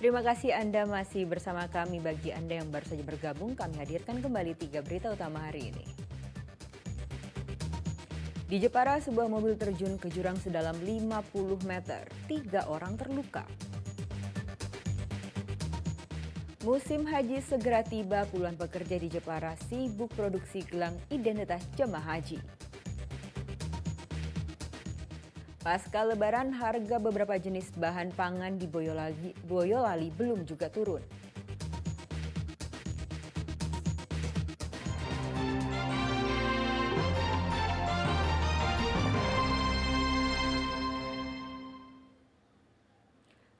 Terima kasih Anda masih bersama kami. Bagi Anda yang baru saja bergabung, kami hadirkan kembali 3 berita utama hari ini. Di Jepara, sebuah mobil terjun ke jurang sedalam 50 meter. 3 orang terluka. Musim haji segera tiba, puluhan pekerja di Jepara sibuk produksi gelang identitas jemaah haji. Pasca Lebaran, harga beberapa jenis bahan pangan di Boyolali belum juga turun.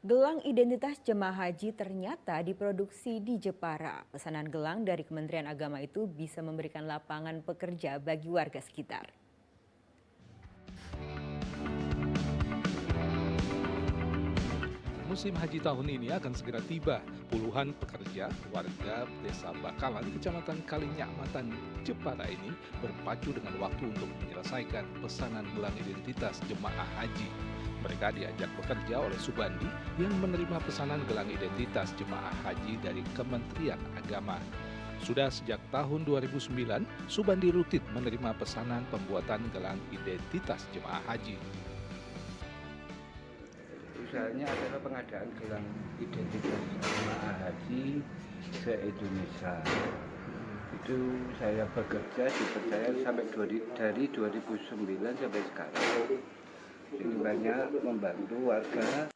Gelang identitas jemaah haji ternyata diproduksi di Jepara. Pesanan gelang dari Kementerian Agama itu bisa memberikan lapangan pekerja bagi warga sekitar. Musim haji tahun ini akan segera tiba. Puluhan pekerja warga Desa Bakalan, Kecamatan Kalinyamatan, Jepara ini berpacu dengan waktu untuk menyelesaikan pesanan gelang identitas jemaah haji. Mereka diajak bekerja oleh Subandi yang menerima pesanan gelang identitas jemaah haji dari Kementerian Agama. Sudah sejak tahun 2009, Subandi rutin menerima pesanan pembuatan gelang identitas jemaah haji. Usahanya adalah pengadaan gelang identitas jemaah haji se-Indonesia. Itu saya bekerja dipercaya sampai dari 2009 sampai sekarang. Ini banyak membantu warga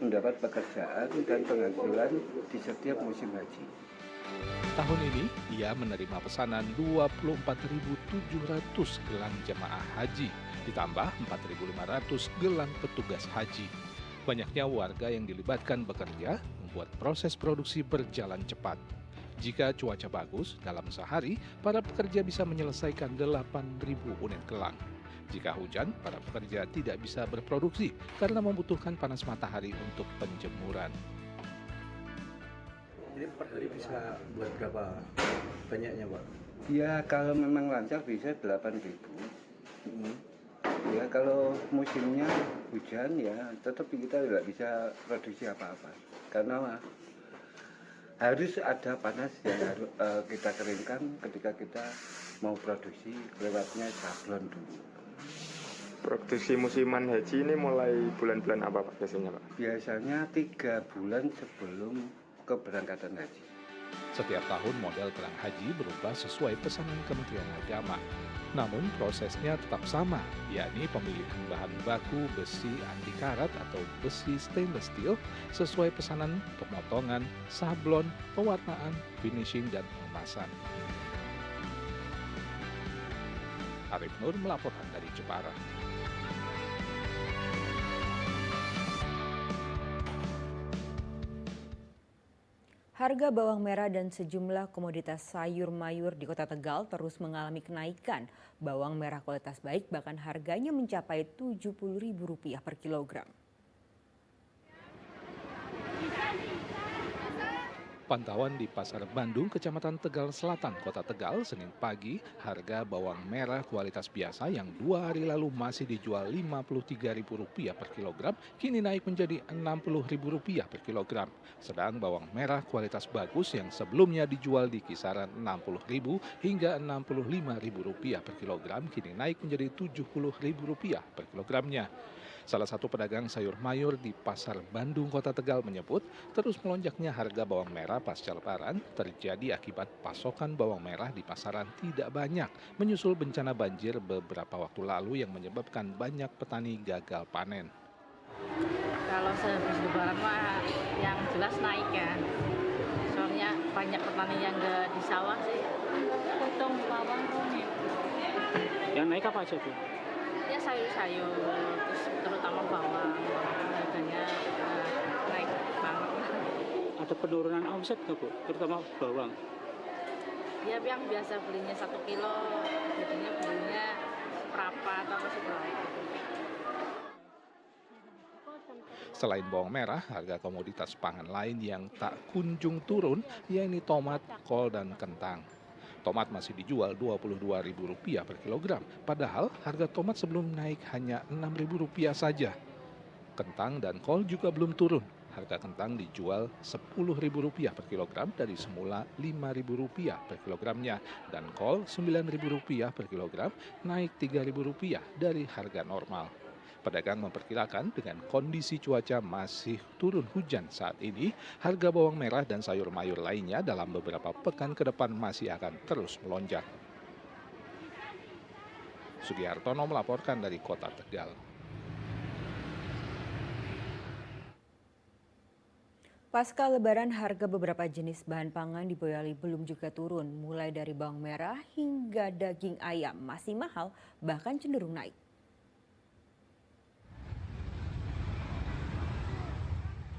mendapat pekerjaan dan penghasilan di setiap musim haji. Tahun ini, ia menerima pesanan 24.700 gelang jemaah haji, ditambah 4.500 gelang petugas haji. Banyaknya warga yang dilibatkan bekerja membuat proses produksi berjalan cepat. Jika cuaca bagus, dalam sehari, para pekerja bisa menyelesaikan 8.000 unit gelang. Jika hujan, para pekerja tidak bisa berproduksi karena membutuhkan panas matahari untuk penjemuran. Ini per hari bisa buat berapa banyaknya, Pak? Ya kalau memang lancar bisa 8.000. Ya kalau musimnya hujan ya tetap kita tidak bisa produksi apa-apa. Karena harus ada panas yang harus kita keringkan ketika kita mau produksi, lewatnya sablon dulu. Produksi musiman haji ini mulai bulan-bulan apa Pak biasanya Pak? Biasanya 3 bulan sebelum keberangkatan haji. Setiap tahun model gelang haji berubah sesuai pesanan Kementerian Agama. Namun prosesnya tetap sama, yakni pemilihan bahan baku besi anti karat atau besi stainless steel sesuai pesanan pemotongan, sablon, pewarnaan, finishing, dan pengemasan. Arif Nur melaporkan dari Jepara. Harga bawang merah dan sejumlah komoditas sayur mayur di Kota Tegal terus mengalami kenaikan. Bawang merah kualitas baik bahkan harganya mencapai Rp70.000 per kilogram. Pantauan di Pasar Bandung, Kecamatan Tegal Selatan, Kota Tegal, Senin pagi, harga bawang merah kualitas biasa yang 2 hari lalu masih dijual Rp53.000 per kilogram, kini naik menjadi Rp60.000 per kilogram. Sedang bawang merah kualitas bagus yang sebelumnya dijual di kisaran Rp60.000 hingga Rp65.000 per kilogram, kini naik menjadi Rp70.000 per kilogramnya. Salah satu pedagang sayur mayur di Pasar Bandung, Kota Tegal menyebut terus melonjaknya harga bawang merah pasca Lebaran terjadi akibat pasokan bawang merah di pasaran tidak banyak, menyusul bencana banjir beberapa waktu lalu yang menyebabkan banyak petani gagal panen. Kalau sehabis Lebaran mah yang jelas naik ya, soalnya banyak petani yang nggak di sawah sih, untung bawang rumit. Yang naik apa aja, Bu? Ya sayur-sayur, terutama bawang harganya naik banget. Ada penurunan omset nggak, Bu? Terutama bawang. Ya yang biasa belinya 1 kilo, jadinya belinya seperempat atau seberapa. Selain bawang merah, harga komoditas pangan lain yang tak kunjung turun, yaitu tomat, kol, dan kentang. Tomat masih dijual Rp22.000 per kilogram, padahal harga tomat sebelum naik hanya Rp6.000 saja. Kentang dan kol juga belum turun, Harga kentang dijual Rp10.000 per kilogram dari semula Rp5.000 per kilogramnya, dan kol Rp9.000 per kilogram, naik Rp3.000 dari harga normal. Pedagang memperkirakan dengan kondisi cuaca masih turun hujan saat ini, harga bawang merah dan sayur mayur lainnya dalam beberapa pekan ke depan masih akan terus melonjak. Sugihartono melaporkan dari Kota Tegal. Pasca Lebaran, harga beberapa jenis bahan pangan di Boyolali belum juga turun, mulai dari bawang merah hingga daging ayam masih mahal, bahkan cenderung naik.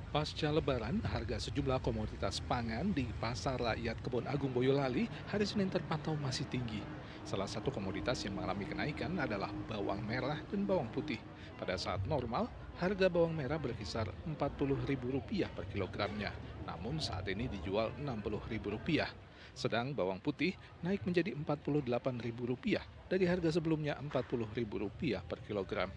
Pasca Lebaran, harga sejumlah komoditas pangan di Pasar Rakyat Kebon Agung Boyolali hari Senin terpantau masih tinggi. Salah satu komoditas yang mengalami kenaikan adalah bawang merah dan bawang putih. Pada saat normal, harga bawang merah berkisar Rp40.000 per kilogramnya, namun saat ini dijual Rp60.000. Sedang bawang putih naik menjadi Rp48.000 dari harga sebelumnya Rp40.000 per kilogram.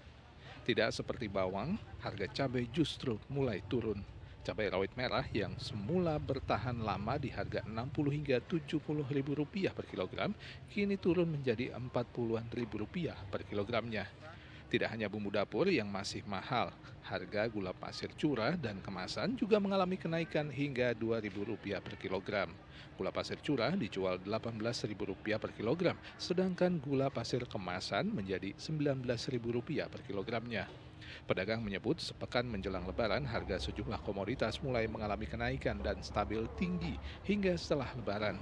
Tidak seperti bawang, harga cabai justru mulai turun. Cabai rawit merah yang semula bertahan lama di harga Rp60 hingga Rp70.000 per kilogram, kini turun menjadi Rp40.000 per kilogramnya. Tidak hanya bumbu dapur yang masih mahal, harga gula pasir curah dan kemasan juga mengalami kenaikan hingga Rp2.000 per kilogram. Gula pasir curah dijual Rp18.000 per kilogram, sedangkan gula pasir kemasan menjadi Rp19.000 per kilogramnya. Pedagang menyebut sepekan menjelang Lebaran, harga sejumlah komoditas mulai mengalami kenaikan dan stabil tinggi hingga setelah Lebaran.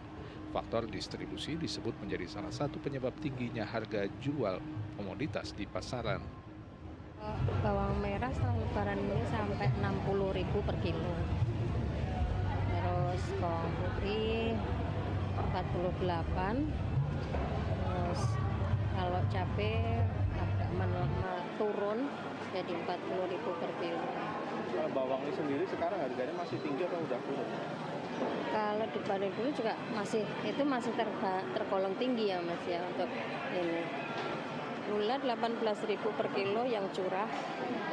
Faktor distribusi disebut menjadi salah satu penyebab tingginya harga jual komoditas di pasaran. Bawang merah setelah Lebaran ini sampai Rp60.000 per kilo. Terus bawang putih Rp48. Terus kalau cabai agak turun jadi Rp40.000 per kilo. Kalau bawang ini sendiri sekarang harganya masih tinggi atau udah turun? Kalau dibanding dulu juga masih tergolong tinggi ya Mas ya untuk ini. Gula Rp18.000 per kilo yang curah,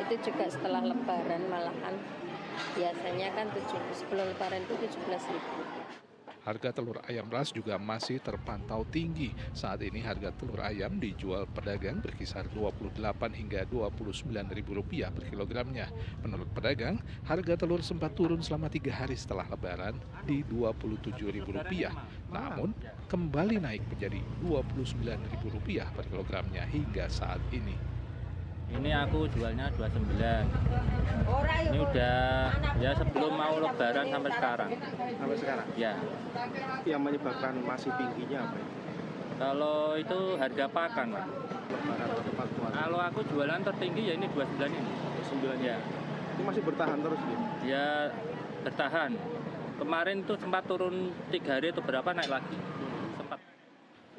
itu juga setelah Lebaran malahan. Biasanya kan sebelum Lebaran itu Rp17.000. Harga telur ayam ras juga masih terpantau tinggi. Saat ini harga telur ayam dijual pedagang berkisar Rp28 hingga Rp29.000 per kilogramnya. Menurut pedagang, harga telur sempat turun selama 3 hari setelah Lebaran di Rp27.000. Namun, kembali naik menjadi Rp29.000 per kilogramnya hingga saat ini. Ini aku jualnya 29. Ini udah ya sebelum mau Lebaran sampai sekarang. Sampai sekarang? Ya. Yang menyebabkan masih tingginya apa? Kalau itu harga pakan, Pak. Lebaran atau tepat puasa? Kalau aku jualan tertinggi ya ini 29 ini. 29 Ya. Ini masih bertahan terus gitu? Ya bertahan. Kemarin tuh sempat turun 3 hari atau berapa naik lagi. Sempat.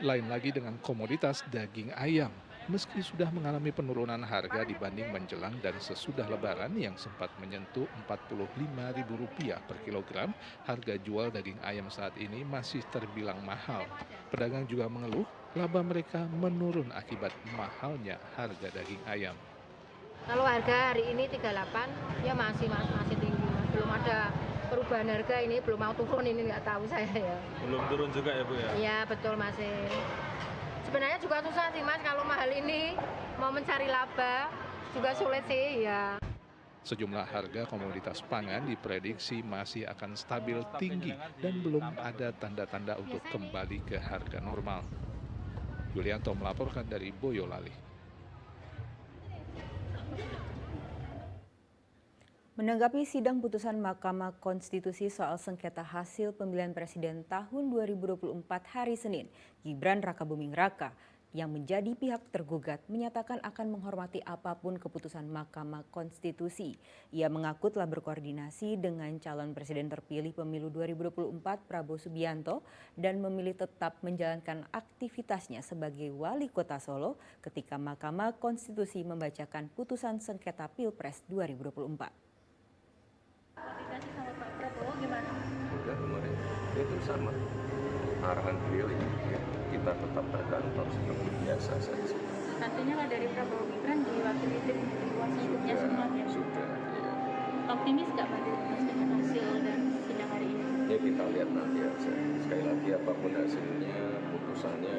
Lain lagi dengan komoditas daging ayam. Meski sudah mengalami penurunan harga dibanding menjelang dan sesudah Lebaran yang sempat menyentuh Rp45.000 per kilogram, harga jual daging ayam saat ini masih terbilang mahal. Pedagang juga mengeluh laba mereka menurun akibat mahalnya harga daging ayam. Kalau harga hari ini 38 ya masih tinggi, Mas. Belum ada perubahan harga ini, belum mau turun ini nggak tahu saya ya. Belum turun juga ya Bu ya? Iya betul masih. Sebenarnya juga susah sih Mas, kalau mahal ini mau mencari laba juga sulit sih ya. Sejumlah harga komoditas pangan diprediksi masih akan stabil tinggi dan belum ada tanda-tanda untuk kembali ke harga normal. Yulianto melaporkan dari Boyolali. Menanggapi sidang putusan Mahkamah Konstitusi soal sengketa hasil pemilihan presiden tahun 2024 hari Senin, Gibran Rakabuming Raka yang menjadi pihak tergugat menyatakan akan menghormati apapun keputusan Mahkamah Konstitusi. Ia mengaku telah berkoordinasi dengan calon presiden terpilih pemilu 2024 Prabowo Subianto dan memilih tetap menjalankan aktivitasnya sebagai wali kota Solo ketika Mahkamah Konstitusi membacakan putusan sengketa Pilpres 2024. Komunikasi sama Pak Prabowo gimana? Udah kemarin itu sama arahan beliau ya, kita tetap berkantor seperti biasa saja. Artinya lah dari Prabowo Gibran diwakili tim kuasa hukumnya semua ya? Sudah ya. Optimis nggak Pak Mas dengan hasil dan sidang hari ini? Ya kita lihat nanti aja. Sekali lagi apapun hasilnya, putusannya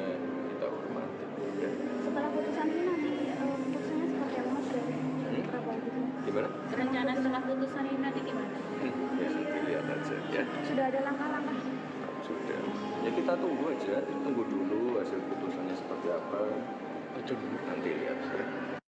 kita hormati. Ya. Setelah putusan ini nanti putusannya seperti apa Mas dari Prabowo gitu? Gimana? Rencana setelah putusan ini nanti gimana? Ya nanti lihat aja ya. Sudah ada langkah-langkah? Sudah. Ya kita tunggu aja, tunggu dulu hasil putusannya seperti apa. Nanti lihat. Ya.